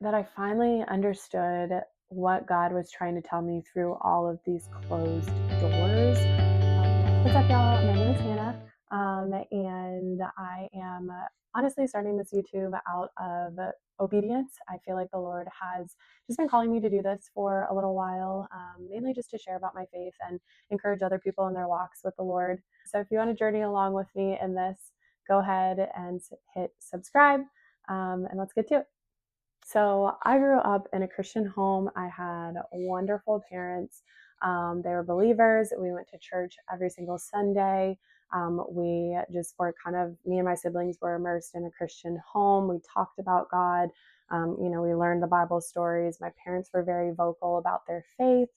that I finally understood what God was trying to tell me through all of these closed doors. What's up, y'all? My name is Hannah, and I am honestly starting this YouTube out of obedience. I feel like the Lord has just been calling me to do this for a little while, mainly just to share about my faith and encourage other people in their walks with the Lord. So if you want to journey along with me in this, go ahead and hit subscribe, and let's get to it. So I grew up in a Christian home. I had wonderful parents. They were believers. We went to church every single Sunday. We just were kind of, me and my siblings were immersed in a Christian home. We talked about God. We learned the Bible stories. My parents were very vocal about their faith.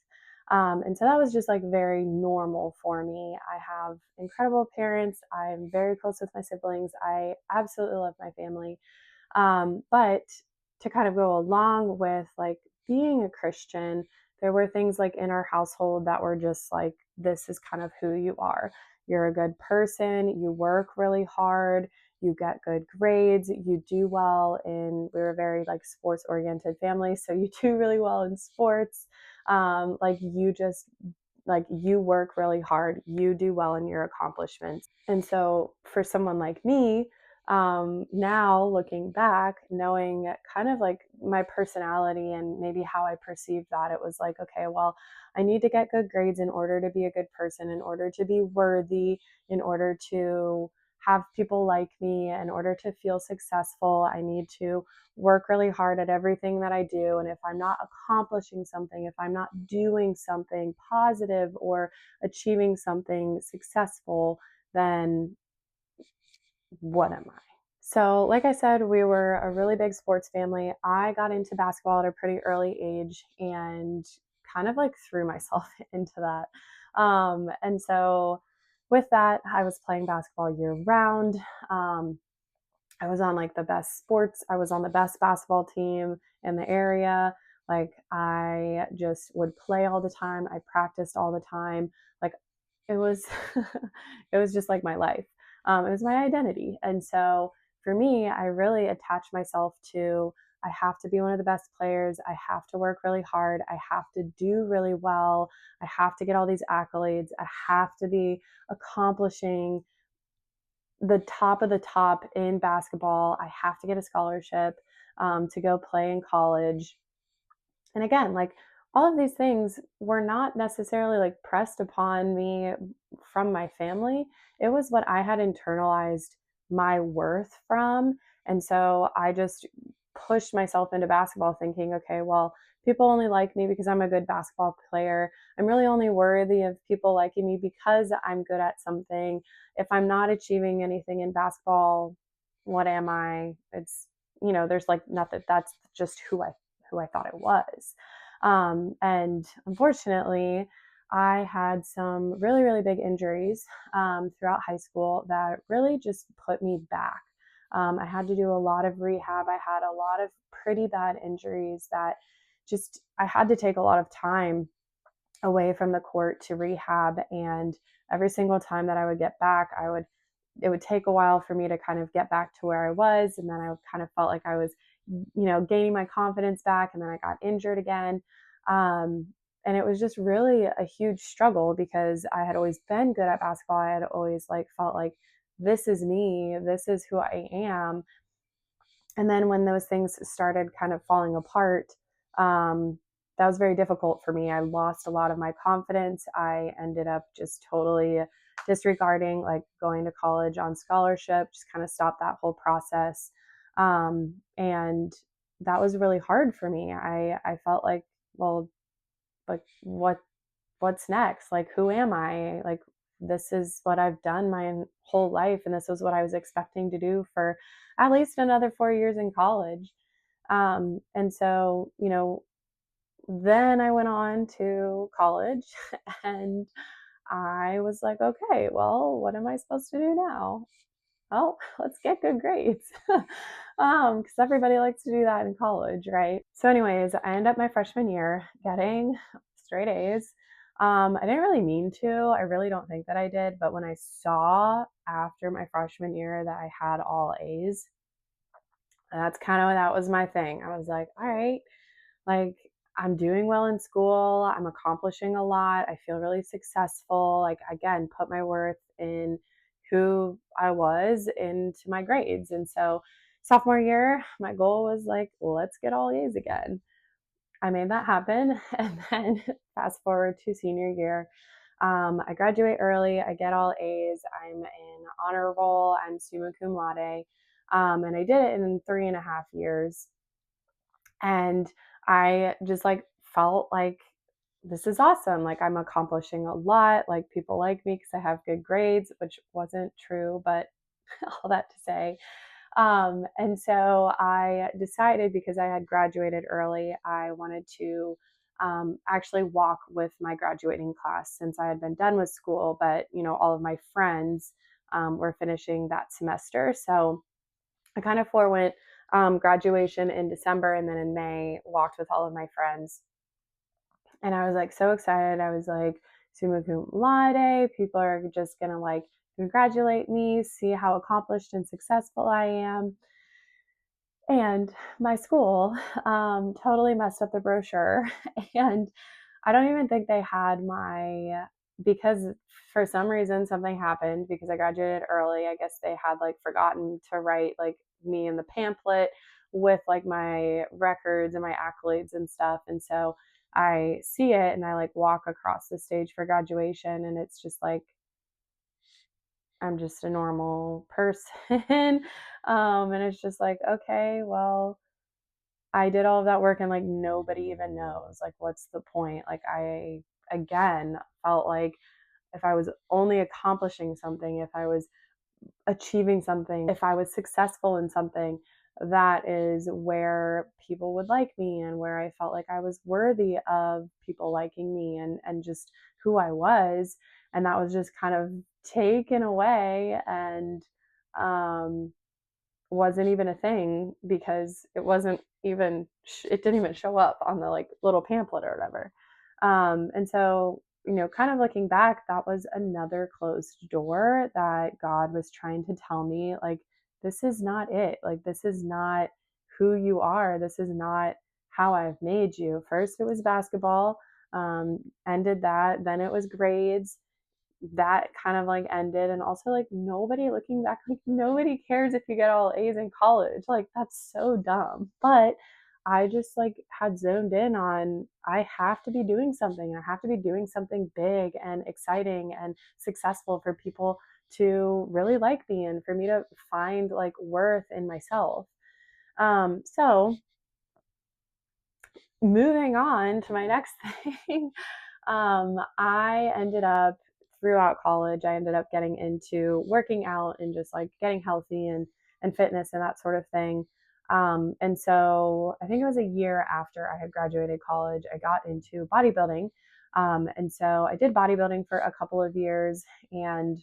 And so that was just like very normal for me. I have incredible parents. I'm very close with my siblings. I absolutely love my family. But to kind of go along with like being a Christian, there were things like in our household that were just like, this is kind of who you are. You're a good person. You work really hard. You get good grades. You do well we were a very like sports oriented family. So you do really well in sports. You work really hard. You do well in your accomplishments. And so for someone like me, now looking back, knowing kind of like my personality and maybe how I perceived that, it was like, okay, well, I need to get good grades in order to be a good person, in order to be worthy, in order to have people like me, in order to feel successful. I need to work really hard at everything that I do. And if I'm not accomplishing something, if I'm not doing something positive or achieving something successful, then what am I? So, like I said, we were a really big sports family. I got into basketball at a pretty early age and kind of like threw myself into that. And so, with that, I was playing basketball year round. I was on like the best sports, I was on the best basketball team in the area. Like, I just would play all the time, I practiced all the time. Like, it was it was just like my life. It was my identity. And so for me, I really attached myself to, I have to be one of the best players. I have to work really hard. I have to do really well. I have to get all these accolades. I have to be accomplishing the top of the top in basketball. I have to get a scholarship to go play in college. And again, like, all of these things were not necessarily like pressed upon me from my family. It was what I had internalized my worth from. And so I just pushed myself into basketball thinking, okay, well, people only like me because I'm a good basketball player. I'm really only worthy of people liking me because I'm good at something. If I'm not achieving anything in basketball, what am I? There's like nothing. That's just who I thought it was. And unfortunately, I had some really, really big injuries throughout high school that really just put me back. I had to do a lot of rehab. I had a lot of pretty bad injuries that I had to take a lot of time away from the court to rehab. And every single time that I would get back, it would take a while for me to kind of get back to where I was. And then I kind of felt like I was, gaining my confidence back. And then I got injured again. And it was just really a huge struggle because I had always been good at basketball. I had always like felt like this is me, this is who I am. And then when those things started kind of falling apart, that was very difficult for me. I lost a lot of my confidence. I ended up just totally disregarding like going to college on scholarship, just kind of stopped that whole process. And that was really hard for me. I felt like, well, like what's next? Like, who am I? Like, this is what I've done my whole life, and this is what I was expecting to do for at least another 4 years in college. And so, then I went on to college and I was like, okay, well, what am I supposed to do now? Oh, let's get good grades. Because everybody likes to do that in college, right? So, anyways, I ended up my freshman year getting straight A's. I didn't really mean to. I really don't think that I did. But when I saw after my freshman year that I had all A's, And that's kind of, that was my thing. I was like, all right, like I'm doing well in school, I'm accomplishing a lot, I feel really successful. Like, again, put my worth in who I was into my grades. And so sophomore year, my goal was like, let's get all A's again. I made that happen. And then fast forward to senior year, I graduate early, I get all A's, I'm in honor roll, I'm summa cum laude. And I did it in 3.5 years. And I just like felt like this is awesome. Like I'm accomplishing a lot. Like people like me because I have good grades, which wasn't true, but all that to say. And so I decided, because I had graduated early, I wanted to actually walk with my graduating class, since I had been done with school, but all of my friends were finishing that semester. So I kind of forewent graduation in December, and then in May walked with all of my friends. And I was like so excited. I was like, summa cum laude. People are just gonna like congratulate me, see how accomplished and successful I am. And my school totally messed up the brochure. And I don't even think they had because for some reason something happened because I graduated early. I guess they had like forgotten to write like me in the pamphlet with like my records and my accolades and stuff. And so I see it and I like walk across the stage for graduation, and it's just like I'm just a normal person. And it's just like, okay, well, I did all of that work and like nobody even knows. Like, what's the point? Like, I again felt like if I was only accomplishing something, if I was achieving something, if I was successful in something, that is where people would like me and where I felt like I was worthy of people liking me, and just who I was. And that was just kind of taken away, and um, wasn't even a thing because it didn't even show up on the like little pamphlet or whatever. And so, kind of looking back, that was another closed door that God was trying to tell me, like, this is not it. Like, this is not who you are. This is not how I've made you. First, it was basketball, ended that. Then it was grades, that kind of like ended. And also, like, nobody, looking back, like nobody cares if you get all A's in college. Like, that's so dumb. But I just like had zoned in on, I have to be doing something. I have to be doing something big and exciting and successful for people to really like me and for me to find like worth in myself. So moving on to my next thing, I ended up, throughout college, I ended up getting into working out and just like getting healthy and fitness and that sort of thing. And so I think it was a year after I had graduated college, I got into bodybuilding. And so I did bodybuilding for a couple of years, and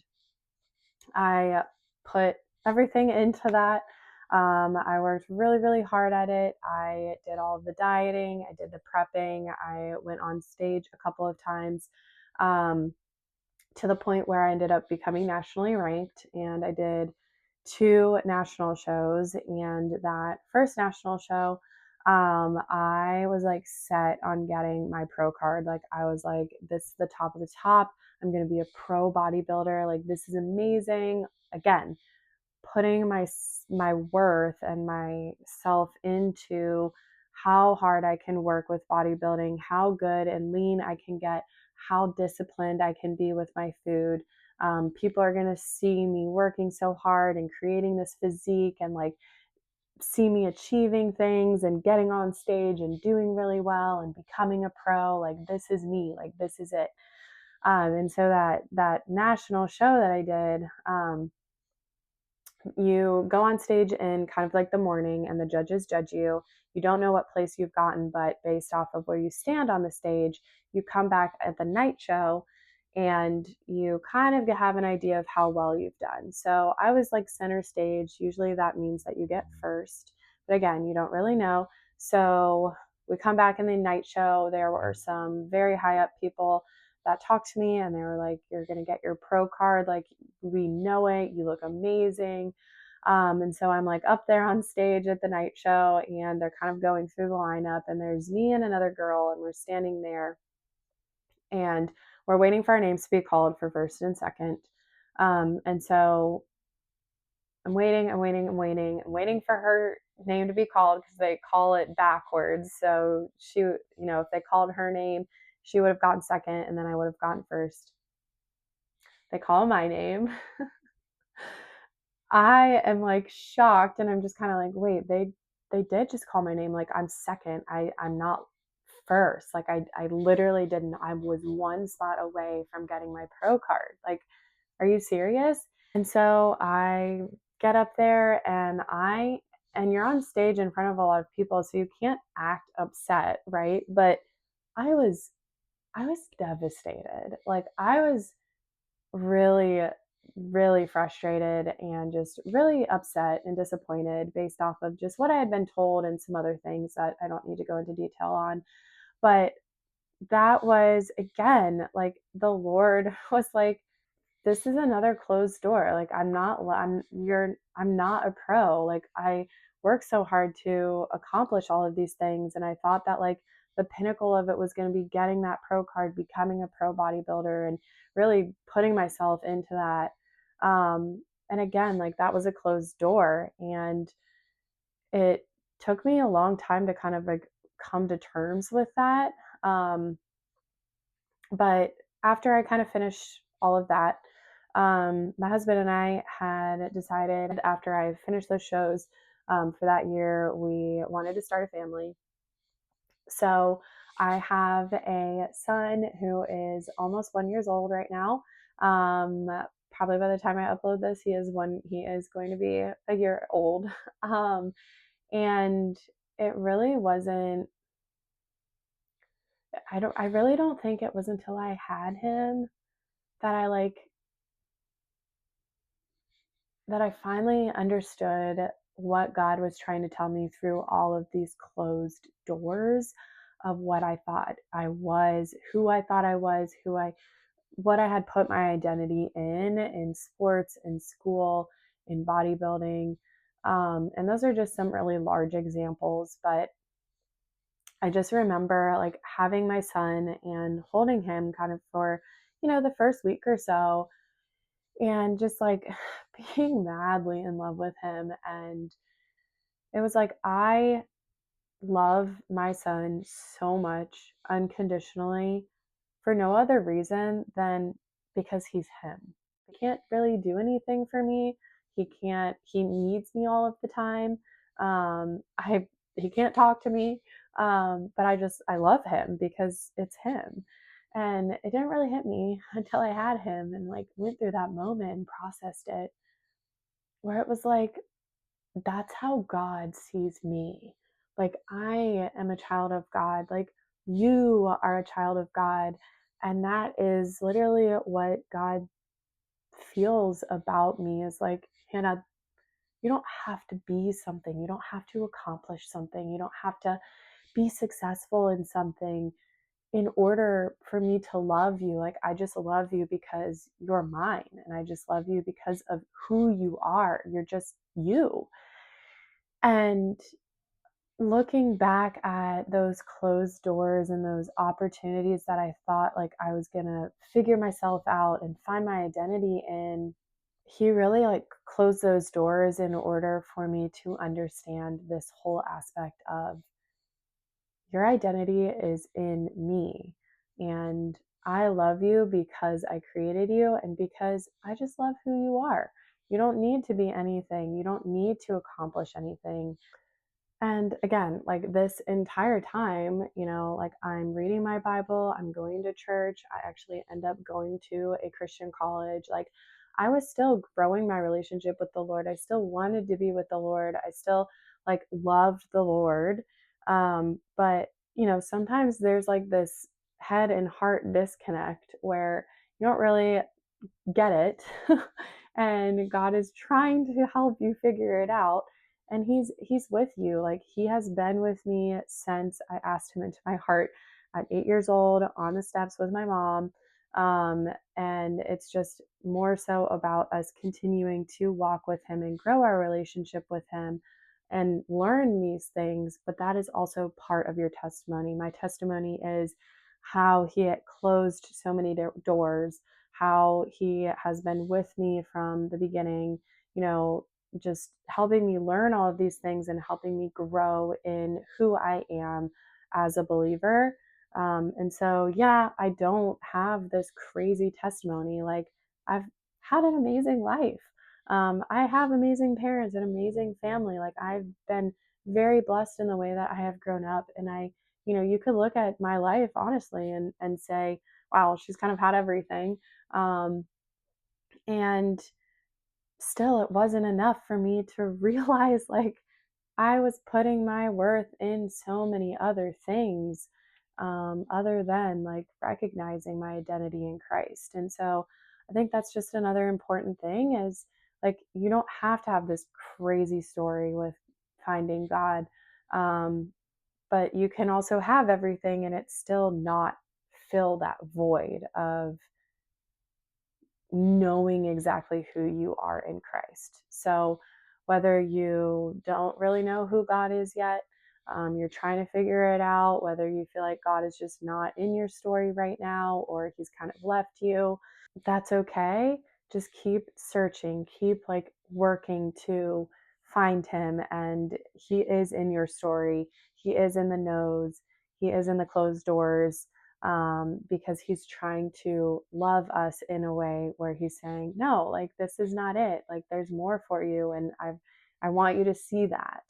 I put everything into that. I worked really, really hard at it. I did all of the dieting, I did the prepping, I went on stage a couple of times, um, to the point where I ended up becoming nationally ranked. And I did 2 national shows. And that first national show, I was like set on getting my pro card. Like, I was like, this is the top of the top. I'm going to be a pro bodybuilder. Like, this is amazing. Again, putting my worth and myself into how hard I can work with bodybuilding, how good and lean I can get, how disciplined I can be with my food. People are going to see me working so hard and creating this physique, and like see me achieving things and getting on stage and doing really well and becoming a pro. Like, this is me, like this is it. And so that national show that I did, you go on stage in kind of like the morning, and the judges judge you. You don't know what place you've gotten, but based off of where you stand on the stage, you come back at the night show and you kind of have an idea of how well you've done. So I was like center stage. Usually that means that you get first, but again, you don't really know. So we come back in the night show. There were some very high up people that talked to me, and they were like, you're going to get your pro card. Like, we know it. You look amazing. And so I'm like up there on stage at the night show, and they're kind of going through the lineup, and there's me and another girl, and we're standing there, and we're waiting for our names to be called for first and second. And so I'm waiting, I'm waiting for her name to be called because they call it backwards. So she, if they called her name, she would have gotten second, and then I would have gotten first. They call my name. I am like shocked, and I'm just kind of like, wait, they did just call my name. Like, I'm second. I'm not first. Like, I literally didn't. I was one spot away from getting my pro card. Like, are you serious? And so I get up there, and you're on stage in front of a lot of people, so you can't act upset, right? But I was I was devastated. Like, I was really, really frustrated and just really upset and disappointed based off of just what I had been told and some other things that I don't need to go into detail on. But that was, again, like, the Lord was like, this is another closed door. Like, I'm not a pro. Like, I worked so hard to accomplish all of these things. And I thought that, like, the pinnacle of it was going to be getting that pro card, becoming a pro bodybuilder, and really putting myself into that. And again, like, that was a closed door. And it took me a long time to kind of like come to terms with that. Um, but after I kind of finished all of that, my husband and I had decided, after I finished those shows for that year, we wanted to start a family. So I have a son who is almost 1 year old right now. Um, Probably by the time I upload this, he is going to be a year old. Um, and it really wasn't, I really don't think it was until I had him that I finally understood what God was trying to tell me through all of these closed doors of what I thought I was, who I thought I was, what I had put my identity in sports, in school, in bodybuilding. And those are just some really large examples, but I just remember like having my son and holding him kind of for, the first week or so, and just like being madly in love with him. And it was like, I love my son so much unconditionally for no other reason than because he's him. He can't really do anything for me. He needs me all of the time. He can't talk to me. But I love him because it's him. And it didn't really hit me until I had him and like went through that moment and processed it, where it was like, that's how God sees me. Like, I am a child of God. Like, you are a child of God. And that is literally what God feels about me, is like, Hannah, you don't have to be something. You don't have to accomplish something. You don't have to be successful in something in order for me to love you. Like, I just love you because you're mine. And I just love you because of who you are. You're just you. And looking back at those closed doors and those opportunities that I thought like I was going to figure myself out and find my identity in, he really like closed those doors in order for me to understand this whole aspect of, your identity is in me. And I love you because I created you and because I just love who you are. You don't need to be anything. You don't need to accomplish anything. And again, like this entire time, like I'm reading my Bible, I'm going to church. I actually end up going to a Christian college. Like, I was still growing my relationship with the Lord. I still wanted to be with the Lord. I still like loved the Lord. But, sometimes there's like this head and heart disconnect where you don't really get it. And God is trying to help you figure it out, and he's with you. Like, he has been with me since I asked him into my heart at 8 years old on the steps with my mom. Um, and it's just more so about us continuing to walk with Him and grow our relationship with Him and learn these things. But that is also part of your testimony. My testimony is how He had closed so many doors, how He has been with me from the beginning, you know, just helping me learn all of these things and helping me grow in who I am as a believer. And so, yeah, I don't have this crazy testimony. Like, I've had an amazing life. I have amazing parents, an amazing family. Like, I've been very blessed in the way that I have grown up. And you could look at my life honestly and say, wow, she's kind of had everything. Um, and still, it wasn't enough for me to realize, like, I was putting my worth in so many other things, other than like recognizing my identity in Christ. And so I think that's just another important thing is like, you don't have to have this crazy story with finding God. Um, but you can also have everything and it still not fill that void of knowing exactly who you are in Christ. So, whether you don't really know who God is yet, you're trying to figure it out, whether you feel like God is just not in your story right now or He's kind of left you, that's okay. Just keep searching, keep like working to find Him. And He is in your story, He is in the no's, He is in the closed doors, because He's trying to love us in a way where He's saying, no, like, this is not it. Like, there's more for you. And I want you to see that.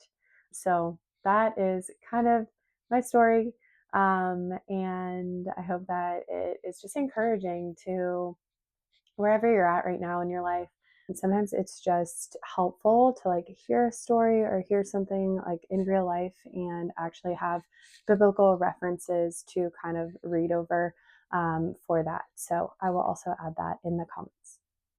So that is kind of my story. And I hope that it is just encouraging to wherever you're at right now in your life. And sometimes it's just helpful to like hear a story or hear something like in real life and actually have biblical references to kind of read over, for that. So I will also add that in the comments.